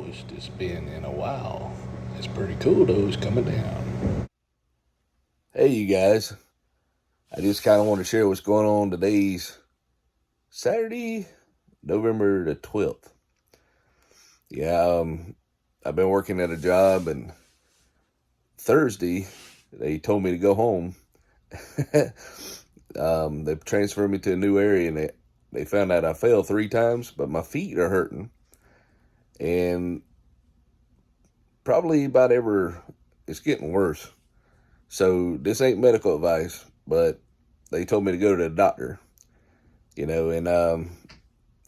post. It's been in a while. It's pretty cool though. It's coming down. Hey, you guys. I just kind of want to share what's going on today's Saturday, November the 12th. Yeah, I've been working at a job, and Thursday they told me to go home. They transferred me to a new area, and they found out I fell 3 times, but my feet are hurting. And probably about ever, it's getting worse. So this ain't medical advice, but they told me to go to the doctor, and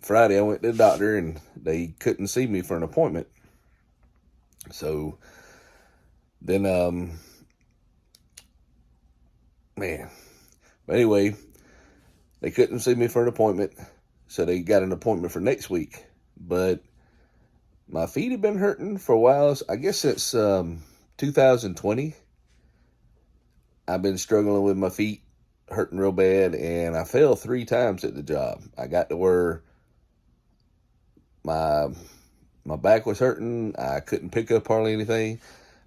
Friday I went to the doctor and they couldn't see me for an appointment. So then, man, but anyway, they couldn't see me for an appointment. So they got an appointment for next week. But my feet have been hurting for a while. I guess since 2020, I've been struggling with my feet hurting real bad. And I fell 3 times at the job. I got to where my back was hurting. I couldn't pick up hardly anything,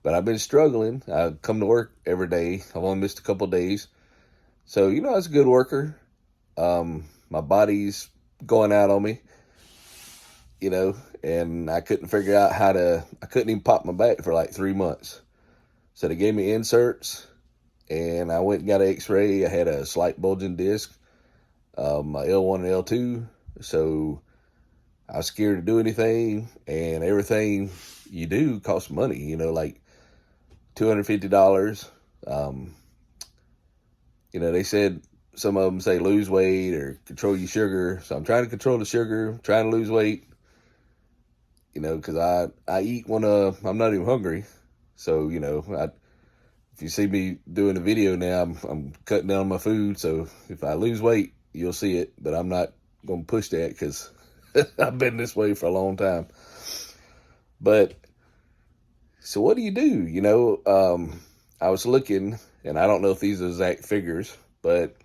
but I've been struggling. I come to work every day. I've only missed a couple of days. So, I was a good worker. My body's going out on me, and I couldn't figure out I couldn't even pop my back for like 3 months. So they gave me inserts, and I went and got an x-ray. I had a slight bulging disc, my L1 and L2. So I was scared to do anything, and everything you do costs money, like $250. They said some of them say lose weight or control your sugar. So I'm trying to control the sugar, trying to lose weight, because I eat when I'm not even hungry. So, if you see me doing a video now, I'm cutting down my food. So if I lose weight, you'll see it, but I'm not going to push that because I've been this way for a long time. But so what do you do? I was looking, and I don't know if these are exact figures, but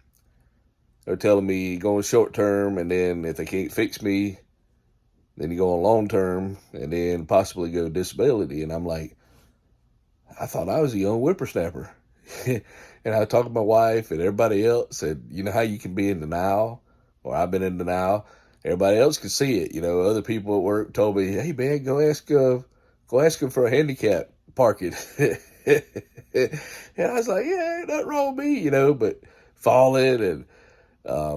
they're telling me going short term, and then if they can't fix me, then you go on long term, and then possibly go disability. And I'm like, I thought I was a young whippersnapper. And I talked to my wife and everybody else, and you know how you can be in denial, or I've been in denial. Everybody else could see it. Other people at work told me, "Hey man, go ask him for a handicap parking." And I was like, "Yeah, ain't nothing wrong with me," but falling and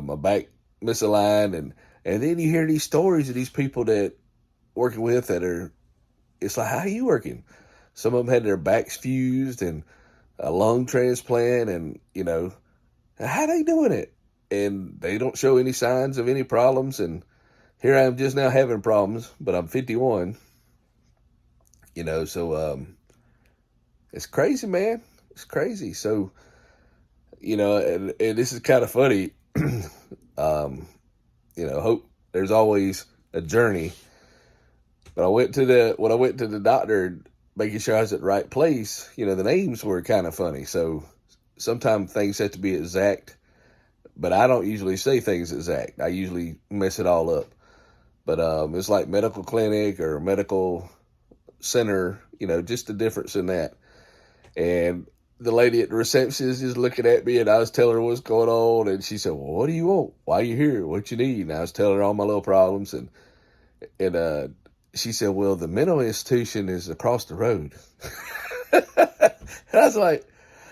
my back misaligned, and then you hear these stories of these people that working with that are. It's like, how are you working? Some of them had their backs fused and a lung transplant, and how they doing it? And they don't show any signs of any problems. And here I am just now having problems, but I'm 51. So it's crazy, man. It's crazy. So and this is kind of funny. Hope there's always a journey. But when I went to the doctor, making sure I was at the right place, the names were kind of funny. So sometimes things have to be exact, but I don't usually say things exact. I usually mess it all up. But it's like medical clinic or medical center, just the difference in that. And the lady at the reception is just looking at me, and I was telling her what's going on, and she said, "Well, what do you want? Why are you here? What you need?" And I was telling her all my little problems, and she said, "Well, the mental institution is across the road." And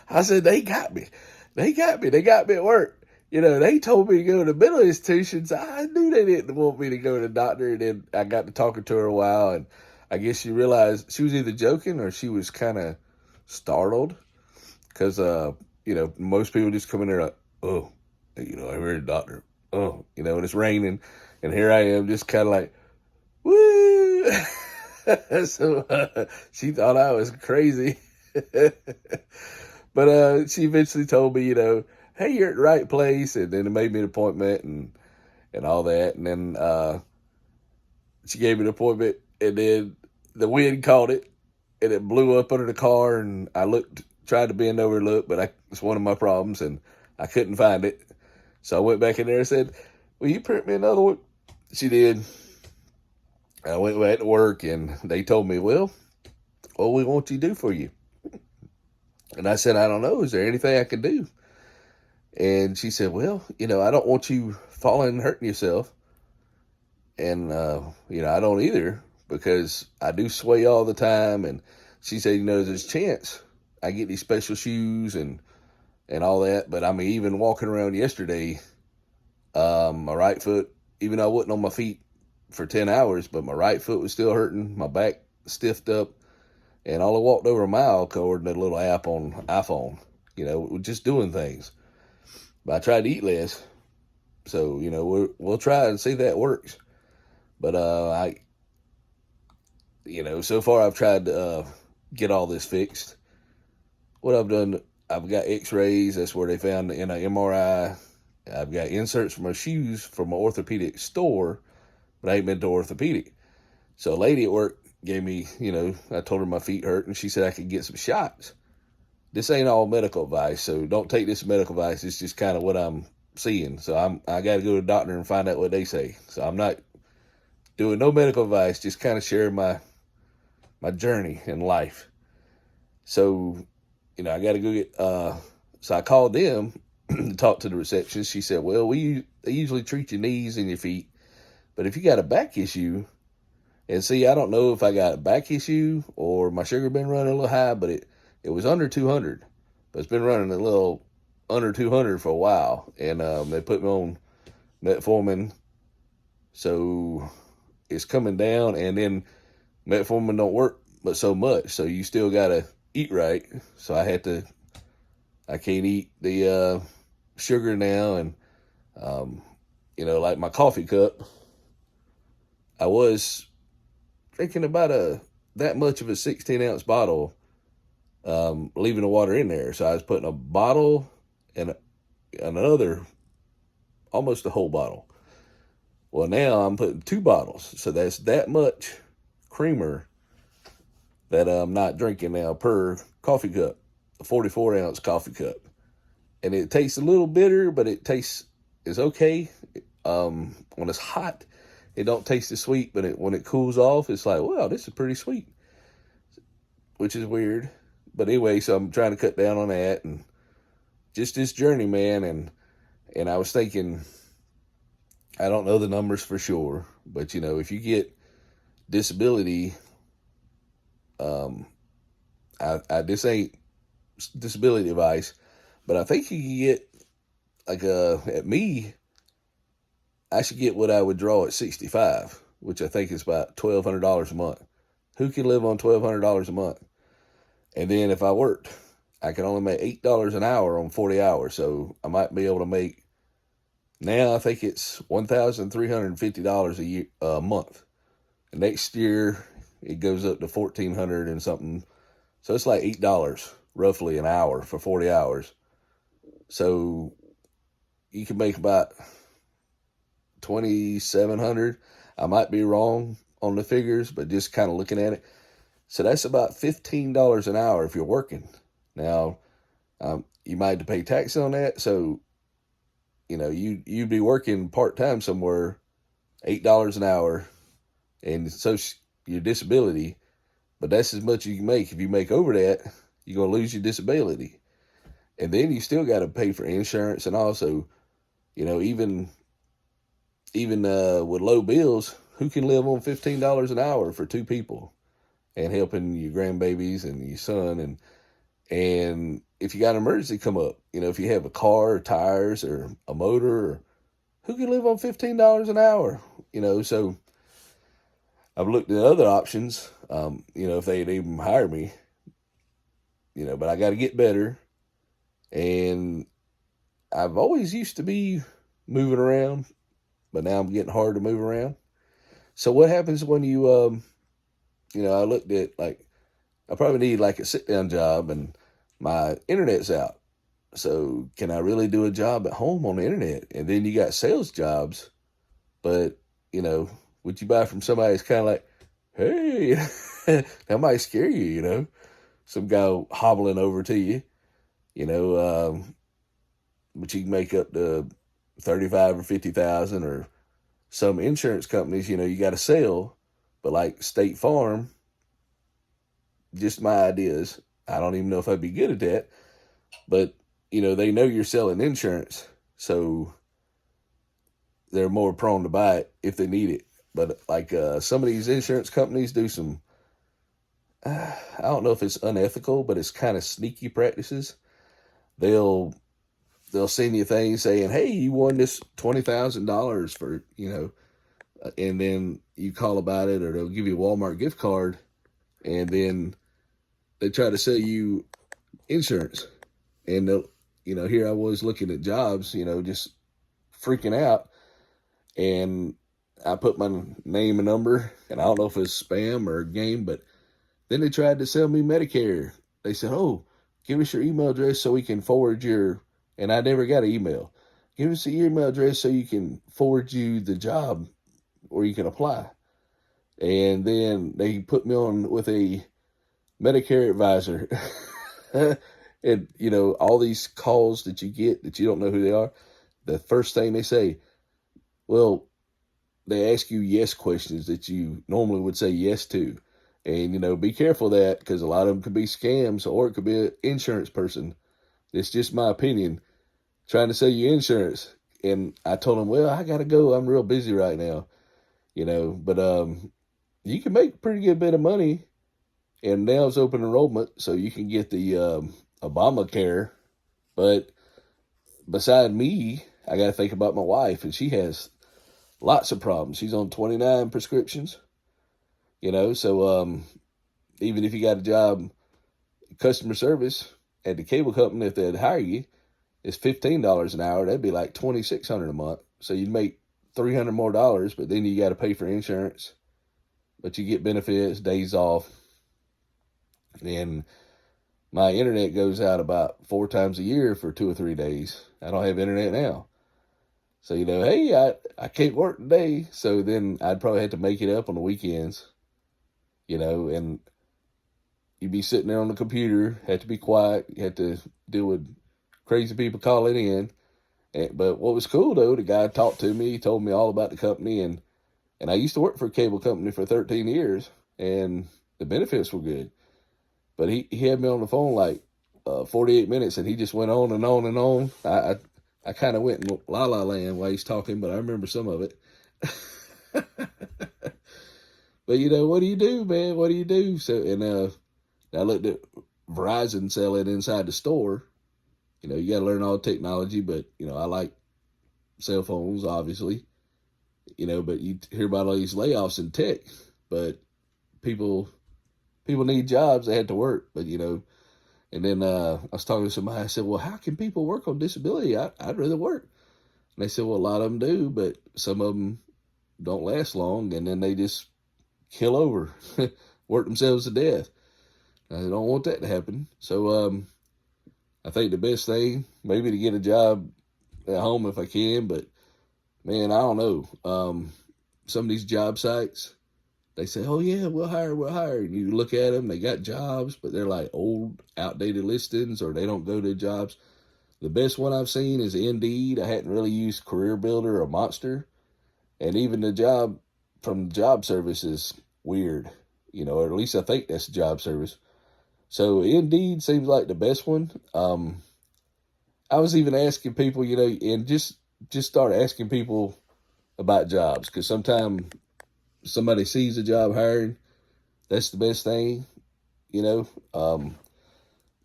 I said, they got me. They got me. They got me at work. They told me to go to mental institutions. I knew they didn't want me to go to the doctor. And then I got to talking to her a while, and I guess she realized she was either joking or she was kind of startled because, most people just come in there like, "Oh, I heard a doctor. Oh, and it's raining. And here I am just kind of like, woo." So she thought I was crazy. But she eventually told me, "Hey, you're at the right place." And then it made me an appointment and all that. And then she gave me an appointment, and then the wind caught it, and it blew up under the car. And I tried to bend over and look, but it's one of my problems, and I couldn't find it. So I went back in there and said, "Will you print me another one?" She did. I went back to work and they told me, well, what we want you to do for you? And I said, I don't know. Is there anything I can do? And she said, well, I don't want you falling and hurting yourself. And, I don't either because I do sway all the time. And she said, there's a chance I get these special shoes and all that. But I mean, even walking around yesterday, my right foot, even though I wasn't on my feet for 10 hours, but my right foot was still hurting, my back stiffed up, and all I walked over a mile according to the little app on iPhone, just doing things. But I tried to eat less, so, we'll try and see if that works. But so far I've tried to get all this fixed. What I've done, I've got x-rays, that's where they found in an MRI. I've got inserts for my shoes from my orthopedic store, but I ain't been to orthopedic. So a lady at work gave me, I told her my feet hurt, and she said I could get some shots. This ain't all medical advice, so don't take this medical advice. It's just kind of what I'm seeing. So I got to go to the doctor and find out what they say. So I'm not doing no medical advice, just kind of sharing my journey in life. So, I got to go get, so I called them to talk to the receptionist. She said, well, they usually treat your knees and your feet, but if you got a back issue, and see, I don't know if I got a back issue or my sugar been running a little high, but it was under 200, but it's been running a little under 200 for a while. And they put me on metformin. So it's coming down, and then metformin don't work but so much. So you still got to eat right. So I can't eat the sugar now. And, like my coffee cup, I was drinking about that much of a 16-ounce bottle, leaving the water in there. So I was putting a bottle and another, almost a whole bottle. Well, now I'm putting 2 bottles. So that's that much creamer that I'm not drinking now per coffee cup, a 44-ounce coffee cup. And it tastes a little bitter, but it's okay. When it's hot, it don't taste as sweet, but when it cools off, it's like, wow, this is pretty sweet, which is weird. But anyway, so I'm trying to cut down on that, and just this journey, man. And I was thinking, I don't know the numbers for sure, but if you get disability, this ain't disability advice, but I think you can get at me, I should get what I would draw at 65, which I think is about $1,200 a month. Who can live on $1,200 a month? And then if I worked, I can only make $8 an hour on 40 hours. So I might be able to make, now I think it's $1,350 a month. And next year it goes up to $1,400 and something. So it's like $8 roughly an hour for 40 hours. So you can make about $2,700. I might be wrong on the figures, but just kind of looking at it. So that's about $15 an hour if you're working. Now, you might have to pay tax on that. So, you'd be working part-time somewhere, $8 an hour, and so your disability, but that's as much as you can make. If you make over that, you're going to lose your disability. And then you still got to pay for insurance, and also, even with low bills, who can live on $15 an hour for 2 people and helping your grandbabies and your son? And if you got an emergency come up, if you have a car or tires or a motor, who can live on $15 an hour? So I've looked at other options, if they'd even hire me, but I got to get better. And I've always used to be moving around, but now I'm getting hard to move around. So what happens when you, I looked at I probably need a sit down job, and my internet's out. So can I really do a job at home on the internet? And then you got sales jobs, but would you buy from somebody that's kind of like, hey, that might scare you, some guy hobbling over to you, but you can make up to 35 or 50,000, or some insurance companies, you got to sell But like State Farm, just my ideas. I don't even know if I'd be good at that, but they know you're selling insurance, so they're more prone to buy it if they need it. But like some of these insurance companies do some, I don't know if it's unethical, but it's kind of sneaky practices. They'll send you things saying, "Hey, you won this $20,000 for and then you call about it, or they'll give you a Walmart gift card, and then they try to sell you insurance, and they'll, here I was looking at jobs, just freaking out, and I put my name and number, and I don't know if it's spam or a game, but then they tried to sell me Medicare. They said, "Oh, give us your email address so we can forward your," and I never got an email. "Give us your email address so you can forward you the job where you can apply." And then they put me on with a Medicare advisor. And, all these calls that you get that you don't know who they are, the first thing they say, well, they ask you yes questions that you normally would say yes to. And, be careful of that, because a lot of them could be scams, or it could be an insurance person. It's just my opinion, trying to sell you insurance. And I told them, well, I got to go. I'm real busy right now, but you can make a pretty good bit of money. And now it's open enrollment, so you can get the Obamacare. But beside me, I got to think about my wife, and she has lots of problems. She's on 29 prescriptions, so even if you got a job, customer service at the cable company, if they'd hire you, it's $15 an hour. That'd be like $2,600 a month. So you'd make $300 more, but then you got to pay for insurance. But you get benefits, days off. And my internet goes out about 4 times a year for 2 or 3 days. I don't have internet now. So, hey, I can't work today. So then I'd probably have to make it up on the weekends, and you'd be sitting there on the computer, had to be quiet, you had to deal with crazy people calling in. But what was cool, though, the guy talked to me, he told me all about the company, and I used to work for a cable company for 13 years, and the benefits were good. But he had me on the phone like 48 minutes, and he just went on and on and on. I kind of went in la-la land while he's talking, but I remember some of it. But, what do you do, man? What do you do? So, and I looked at Verizon sell it inside the store. You got to learn all technology, but, I like cell phones, obviously. But you hear about all these layoffs in tech, but people need jobs, they had to work, but, and then I was talking to somebody, I said, well, how can people work on disability? I'd rather work. And they said, well, a lot of them do, but some of them don't last long, and then they just kill over, work themselves to death. I don't want that to happen. So I think the best thing, maybe to get a job at home if I can, but man, I don't know. Some of these job sites, they say, oh yeah, we'll hire. And you look at them, they got jobs, but they're like old, outdated listings, or they don't go to jobs. The best one I've seen is Indeed. I hadn't really used Career Builder or Monster. And even the job from job service is weird, or at least I think that's a job service. So Indeed seems like the best one. I was even asking people, and just start asking people about jobs, because sometimes somebody sees a job hiring, that's the best thing,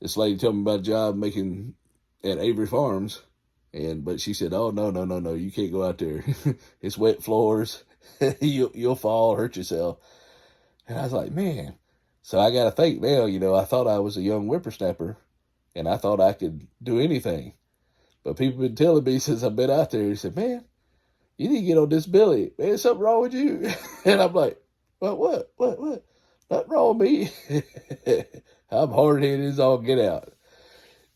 This lady told me about a job making at Avery Farms, but she said, oh, no, you can't go out there. It's wet floors. You'll fall, hurt yourself. And I was like, man. So I got to think now, I thought I was a young whippersnapper, and I thought I could do anything. But people have been telling me since I've been out there, they said, man, you need to get on disability. Man, there's something wrong with you. And I'm like, what? Nothing wrong with me. I'm hard-headed as all get out.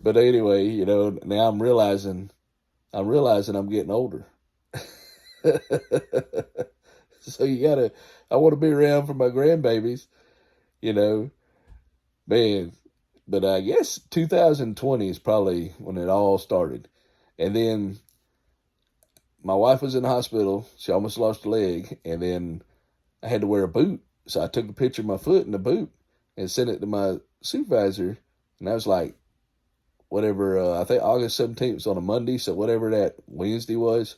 But anyway, now I'm realizing I'm getting older. So I want to be around for my grandbabies, man. But I guess 2020 is probably when it all started. And then my wife was in the hospital. She almost lost a leg. And then I had to wear a boot So I took a picture of my foot in the boot and sent it to my supervisor. And I was like, whatever, I think August 17th was on a Monday, so whatever that Wednesday was.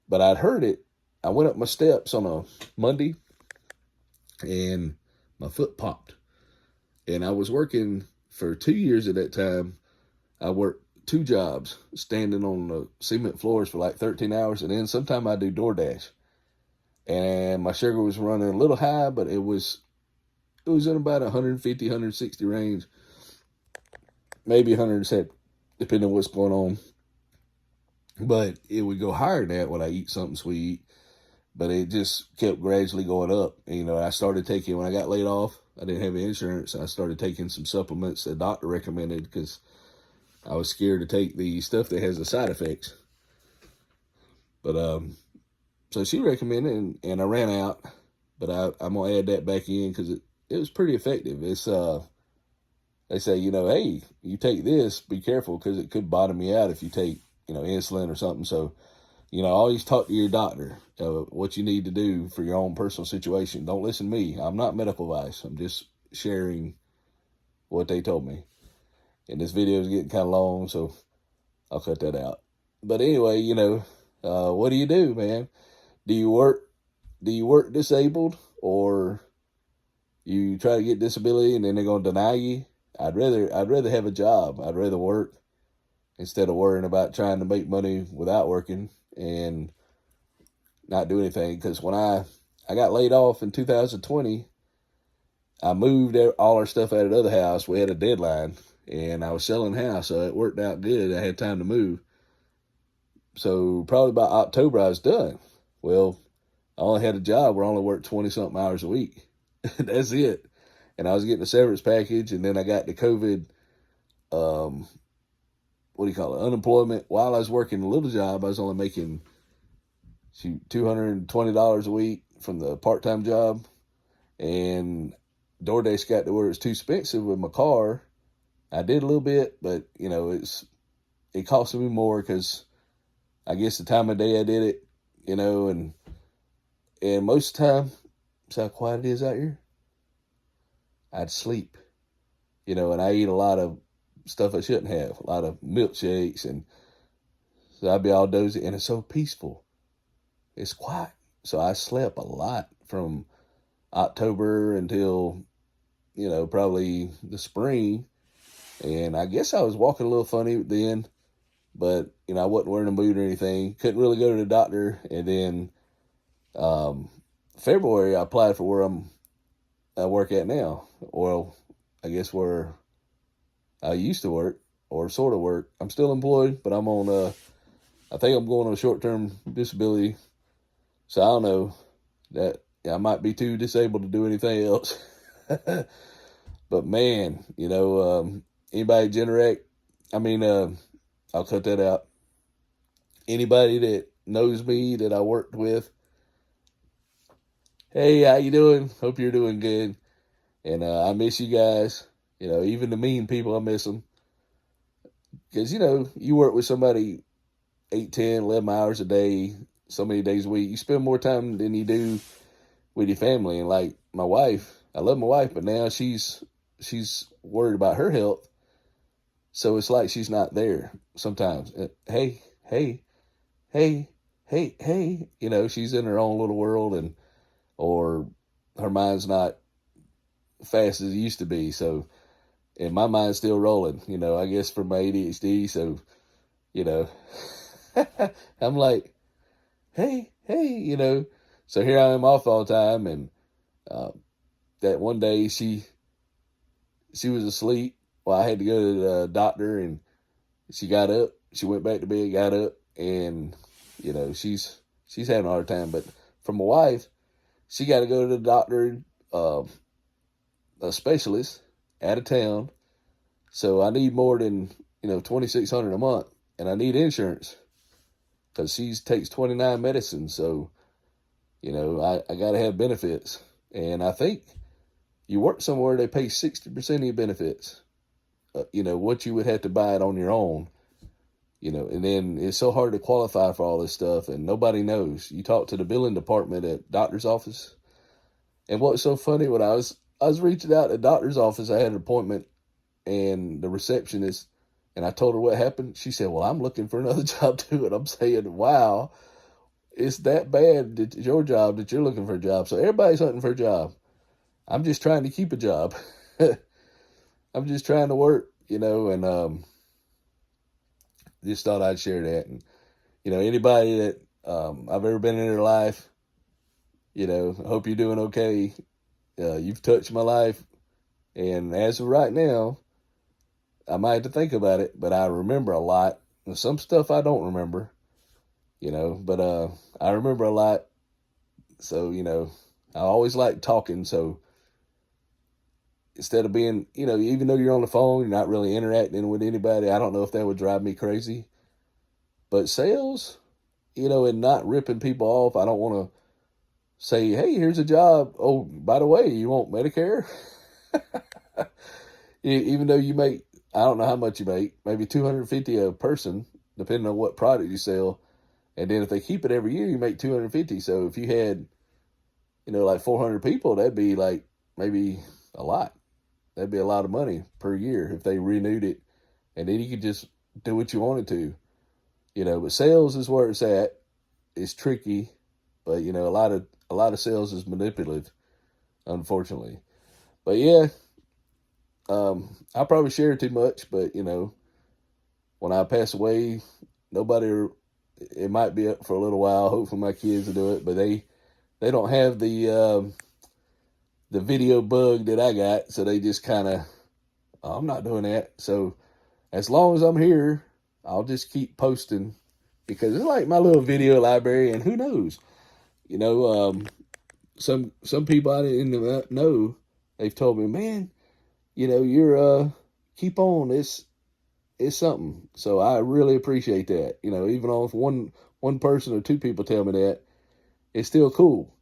But I'd heard it. I went up my steps on a Monday and my foot popped. And I was working for 2 years at that time. I worked 2 jobs, standing on the cement floors for like 13 hours. And then sometime I do DoorDash. And my sugar was running a little high, but it was in about 150, 160 range, maybe 170, depending on what's going on. But it would go higher than that when I eat something sweet. But it just kept gradually going up. And, you know, I started taking, when I got laid off, I didn't have insurance. I started taking some supplements the doctor recommended because I was scared to take the stuff that has the side effects. But so she recommended, and I ran out. But I'm gonna add that back in because it was pretty effective. It's they say, you know, hey, you take this, be careful because it could bottom you out if you take, you know, insulin or something. So, you know, always talk to your doctor what you need to do for your own personal situation. Don't listen to me. I'm not medical advice. I'm just sharing what they told me. And this video is getting kind of long, so I'll cut that out. But anyway, you know, what do you do, man? Do you work disabled, or you try to get disability and then they're going to deny you? I'd rather have a job. I'd rather work instead of worrying about trying to make money without working and not do anything. Because when I got laid off in 2020, I moved all our stuff out of the other house. We had a deadline, and I was selling the house, so it worked out good. I had time to move. So probably by October, I was done. Well, I only had a job where I only worked 20-something hours a week. That's it. And I was getting a severance package, and then I got the COVID, unemployment. While I was working a little job, I was only making $220 a week from the part-time job. And DoorDash got to where it's too expensive with my car. I did a little bit, but, you know, it cost me more because I guess the time of day I did it, you know, and most of the time, see how quiet it is out here? I'd sleep, you know, and I eat a lot of stuff I shouldn't have, a lot of milkshakes, and so I'd be all dozy, and it's so peaceful. It's quiet. So I slept a lot from October until, you know, probably the spring, and I guess I was walking a little funny then, but, you know, I wasn't wearing a boot or anything, couldn't really go to the doctor, and then February I applied for where I work at now. Well, I guess where I used to work, or sort of work. I'm still employed, but I'm on I think I'm going on short-term disability. So I don't know that I might be too disabled to do anything else. But man, you know, anybody Generac, I'll cut that out. Anybody that knows me that I worked with, hey, how you doing? Hope you're doing good. And I miss you guys. You know, even the mean people, I miss them. Because, you know, you work with somebody 8, 10, 11 hours a day, so many days a week. You spend more time than you do with your family. And like my wife, I love my wife, but now she's worried about her health. So it's like she's not there sometimes. Hey, you know, she's in her own little world, or her mind's not fast as it used to be. So, and my mind's still rolling, you know, I guess from my ADHD. So, you know, I'm like, hey, you know, so here I am off all the time. And that one day she was asleep. Well, I had to go to the doctor, and she got up, she went back to bed, got up, and, you know, she's having a hard time. But for my wife, she got to go to the doctor, a specialist out of town. So I need more than, you know, $2,600 a month, and I need insurance because she takes 29 medicines. So, you know, I got to have benefits. And I think you work somewhere, they pay 60% of your benefits. You know, what you would have to buy it on your own, you know, and then it's so hard to qualify for all this stuff, and nobody knows. You talk to the billing department at doctor's office, And what's so funny, when I was reaching out at the doctor's office, I had an appointment, and the receptionist, and I told her what happened. She said, "Well, I'm looking for another job too." And I'm saying, "Wow, it's that bad that your job that you're looking for a job." So everybody's hunting for a job. I'm just trying to keep a job. I'm just trying to work, and just thought I'd share that. And anybody that I've ever been in their life, I hope you're doing okay. You've touched my life, and as of right now, I might have to think about it, but I remember a lot. And some stuff I don't remember, but I remember a lot. So, I always like talking. So instead of being, even though you're on the phone, you're not really interacting with anybody, I don't know if that would drive me crazy. But sales, and not ripping people off, I don't want to say, "Hey, here's a job. Oh, by the way, you want Medicare?" Even though you make, I don't know how much you make, maybe 250 a person, depending on what product you sell. And then if they keep it every year, you make 250. So if you had, like 400 people, that'd be like maybe a lot. That'd be a lot of money per year if they renewed it. And then you could just do what you wanted to, but sales is where it's at. It's tricky, but a lot of sales is manipulative, unfortunately. But yeah, I probably share too much, but when I pass away, nobody, it might be up for a little while. Hopefully my kids will do it, but they don't have the video bug that I got. So they just kind of, "Oh, I'm not doing that." So as long as I'm here, I'll just keep posting, because it's like my little video library. And who knows, some people I didn't know, they've told me, "Man, you're keep on, it's something." So I really appreciate that. Even if one person or two people tell me that, it's still cool.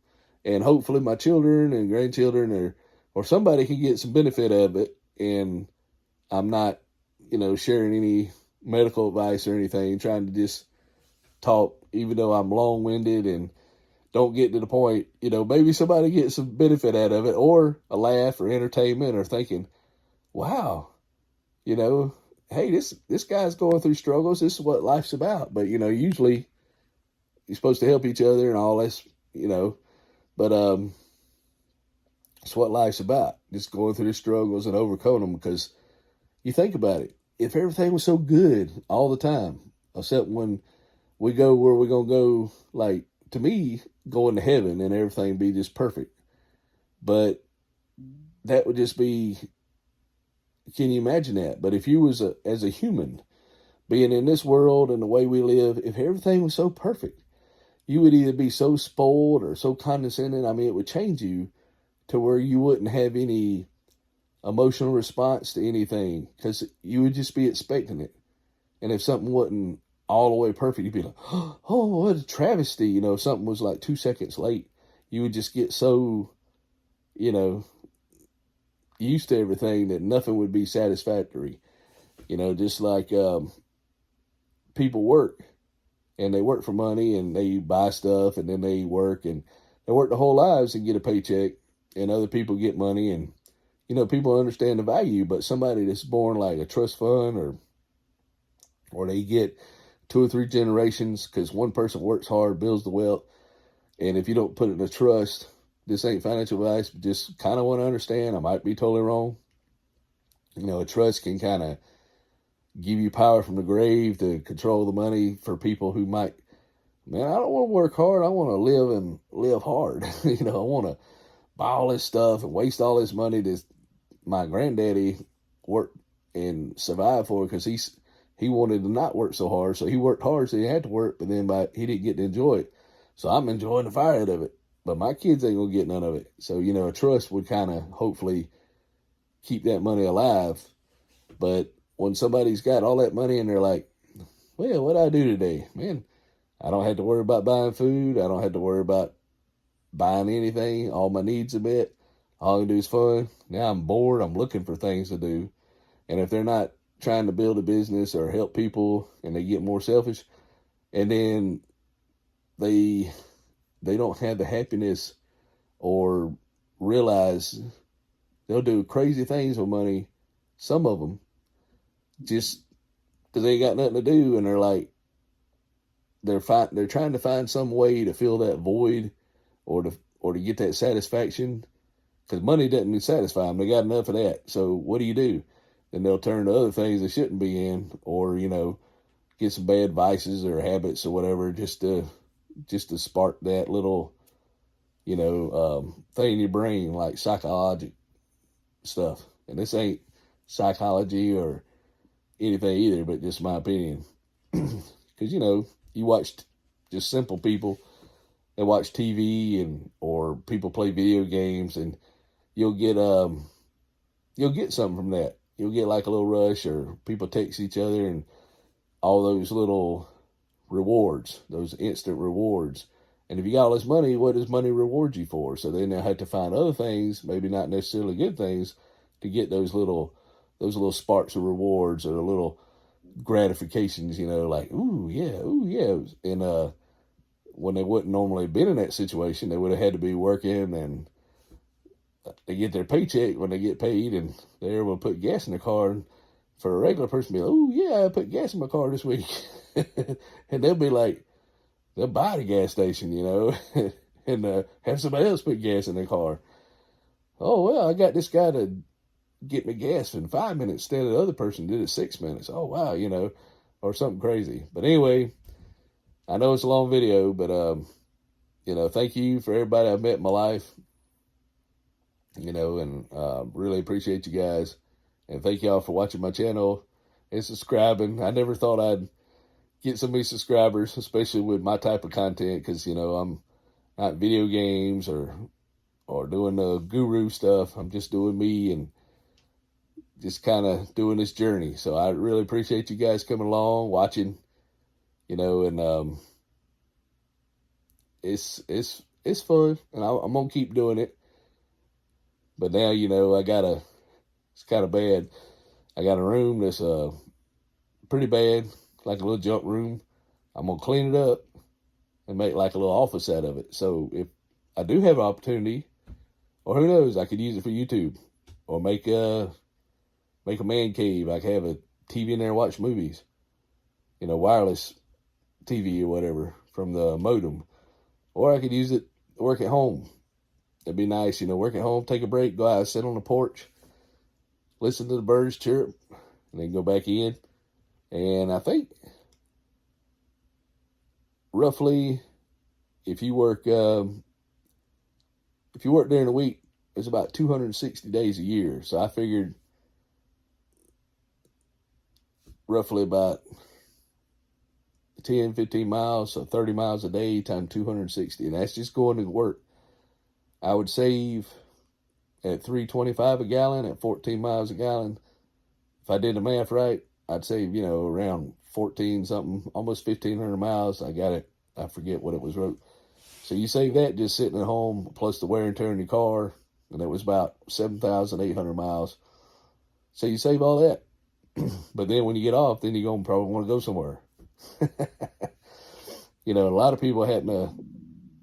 And hopefully my children and grandchildren, or somebody can get some benefit of it. And I'm not, sharing any medical advice or anything, trying to just talk, even though I'm long-winded and don't get to the point. Maybe somebody gets some benefit out of it, or a laugh or entertainment, or thinking, "Wow, hey, this guy's going through struggles. This is what life's about." But usually you're supposed to help each other and all this, but it's what life's about, just going through the struggles and overcoming them. Because you think about it, if everything was so good all the time, except when we go where we're gonna go, like, to me, going to heaven and everything be just perfect. But that would just be, can you imagine that? But if you was as a human, being in this world and the way we live, if everything was so perfect, you would either be so spoiled or so condescending. I mean, it would change you to where you wouldn't have any emotional response to anything, because you would just be expecting it. And if something wasn't all the way perfect, you'd be like, "Oh, what a travesty." If something was like 2 seconds late, you would just get so, used to everything, that nothing would be satisfactory. Just like people work, and they work for money, and they buy stuff, and then they work, and they work their whole lives and get a paycheck, and other people get money, and people understand the value. But somebody that's born like a trust fund, or they get 2 or 3 generations, because one person works hard, builds the wealth. And if you don't put it in a trust, this ain't financial advice, but just kind of want to understand. I might be totally wrong. A trust can kind of give you power from the grave to control the money for people who might, "Man, I don't want to work hard. I want to live and live hard." I want to buy all this stuff and waste all this money that my granddaddy worked and survived for, because he wanted to not work so hard. So he worked hard, so he had to work, but then he didn't get to enjoy it. So I'm enjoying the fire out of it, but my kids ain't gonna get none of it. So, a trust would kind of hopefully keep that money alive. But when somebody's got all that money and they're like, "Well, what do I do today? Man, I don't have to worry about buying food. I don't have to worry about buying anything. All my needs are met. All I can do is fun. Now I'm bored. I'm looking for things to do." And if they're not trying to build a business or help people, and they get more selfish, and then they don't have the happiness or realize they'll do crazy things with money. Some of them just because they ain't got nothing to do, and they're trying to find some way to fill that void, or to get that satisfaction. Because money doesn't satisfy them; they got enough of that. So what do? Then they'll turn to other things they shouldn't be in, or get some bad vices or habits or whatever, just to spark that little thing in your brain, like psychological stuff. And this ain't psychology or anything either, but just my opinion. Because you watch just simple people that watch TV or people play video games, and you'll get something from that. You'll get like a little rush, or people text each other, and all those little rewards, those instant rewards. And if you got all this money, what does money reward you for? So then they'll have to find other things, maybe not necessarily good things, to get those little sparks of rewards, or the little gratifications, like, ooh, yeah. And when they wouldn't normally have been in that situation, they would have had to be working, and they get their paycheck when they get paid, and they're able to put gas in their car. And for a regular person, be like, oh, yeah, I put gas in my car this week. And they'll be like, they'll buy the gas station, and have somebody else put gas in their car. Oh, well, I got this guy to get me gas in 5 minutes instead of the other person did it 6 minutes. Oh, wow, or something crazy. But anyway, I know it's a long video, but, thank you for everybody I've met in my life, and really appreciate you guys. And thank y'all for watching my channel and subscribing. I never thought I'd get so many subscribers, especially with my type of content, because, I'm not video games or doing the guru stuff. I'm just doing me and just kind of doing this journey. So I really appreciate you guys coming along, watching, and it's fun, and I'm going to keep doing it. But now, it's kind of bad. I got a room that's pretty bad, like a little junk room. I'm going to clean it up and make like a little office out of it. So if I do have an opportunity, or who knows, I could use it for YouTube, or make a man cave. I could have a TV in there and watch movies, wireless TV or whatever from the modem. Or I could use it to work at home. That'd be nice, work at home, take a break, go out, sit on the porch, listen to the birds chirp, and then go back in. And I think roughly, if you work during the week, it's about 260 days a year. So I figured roughly about 10, 15 miles, so 30 miles a day times 260. And that's just going to work. I would save at $3.25 a gallon at 14 miles a gallon. If I did the math right, I'd save, around 14 something, almost 1,500 miles. I forget what it was wrote. So you save that just sitting at home, plus the wear and tear in your car, and it was about 7,800 miles. So you save all that. But then when you get off, then you're going to probably want to go somewhere. A lot of people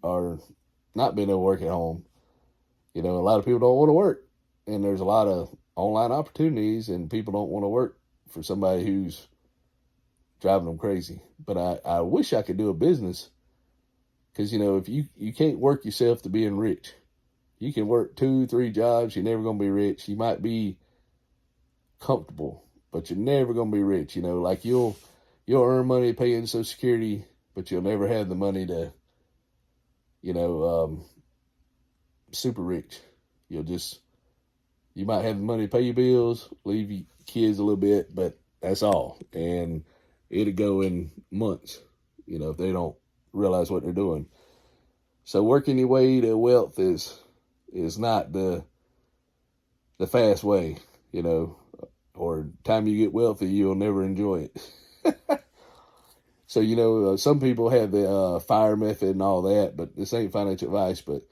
are not being able to work at home. A lot of people don't want to work, and there's a lot of online opportunities, and people don't want to work for somebody who's driving them crazy. But I wish I could do a business, because, if you can't work yourself to being rich. You can work 2-3 jobs. You're never going to be rich. You might be comfortable, but you're never going to be rich. Like you'll earn money paying Social Security, but you'll never have the money to, super rich. You might have the money to pay your bills, leave your kids a little bit, but that's all. And it'll go in months, if they don't realize what they're doing. So working your way to wealth is not the fast way, or time you get wealthy, you'll never enjoy it. So, some people have the FIRE method and all that, but this ain't financial advice. But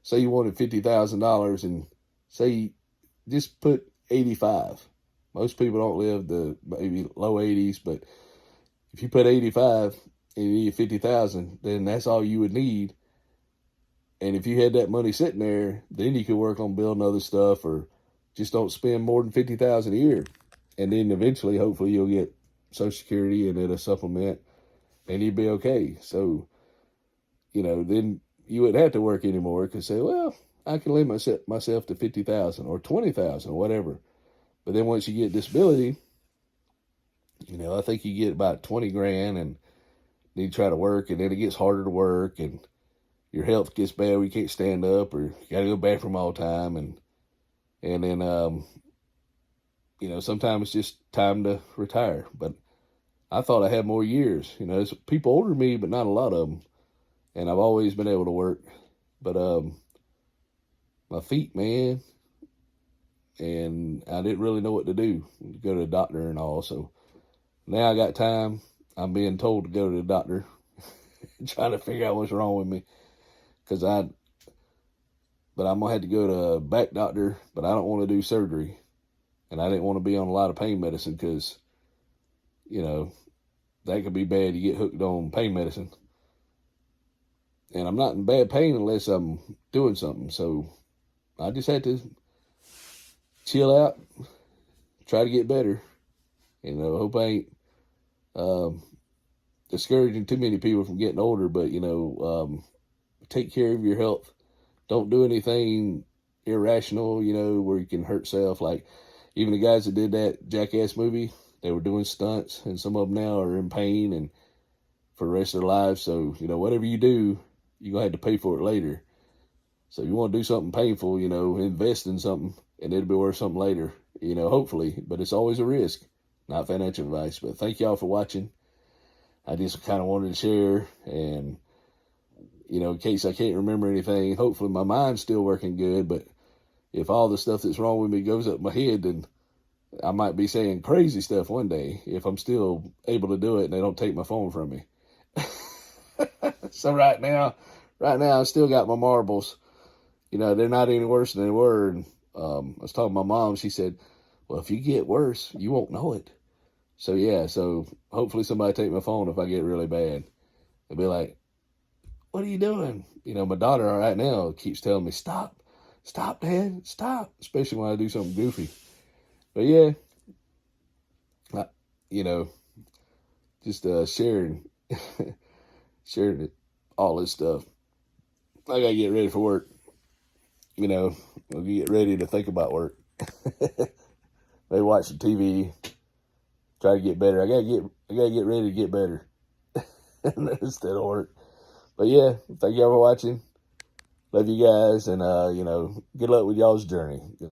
say you wanted $50,000, and say just put 85. Most people don't live the maybe low 80s, but if you put 85 and you need 50,000, then that's all you would need. And if you had that money sitting there, then you could work on building other stuff, or just don't spend more than $50,000 a year. And then eventually, hopefully, you'll get Social Security and it'll supplement, and you'd be okay. So, then you wouldn't have to work anymore, because say, well, I can limit myself to 50,000 or 20,000 or whatever. But then once you get disability, I think you get about 20 grand and need to try to work, and then it gets harder to work, and your health gets bad where you can't stand up, or you got to go to the bathroom all the time. And then, sometimes it's just time to retire. But I thought I had more years. There's people older than me, but not a lot of them. And I've always been able to work. But my feet, man, and I didn't really know what to do, go to the doctor and all. So now I got time. I'm being told to go to the doctor, trying to figure out what's wrong with me. But I'm going to have to go to a back doctor, but I don't want to do surgery. And I didn't want to be on a lot of pain medicine, because, that could be bad. You get hooked on pain medicine. And I'm not in bad pain unless I'm doing something. So I just had to chill out, try to get better. And I hope I ain't discouraging too many people from getting older, but, take care of your health. Don't do anything irrational, where you can hurt yourself. Like even the guys that did that Jackass movie, they were doing stunts, and some of them now are in pain and for the rest of their lives. So, whatever you do, you're going to have to pay for it later. So you want to do something painful, invest in something, and it'll be worth something later, hopefully. But it's always a risk. Not financial advice. But thank y'all for watching. I just kind of wanted to share, and, in case I can't remember anything, hopefully my mind's still working good. But if all the stuff that's wrong with me goes up my head, then I might be saying crazy stuff one day if I'm still able to do it and they don't take my phone from me. So right now I still got my marbles. They're not any worse than they were. And I was talking to my mom. She said, well, if you get worse, you won't know it. So yeah, so hopefully somebody take my phone if I get really bad. They'll be like, what are you doing? My daughter right now keeps telling me, stop, Dad, stop. Especially when I do something goofy. But yeah, just sharing it, all this stuff. I gotta get ready for work. I'll get ready to think about work. Maybe watch some TV, try to get better. I gotta get ready to get better instead of work. But yeah, thank y'all for watching. Love you guys, and good luck with y'all's journey.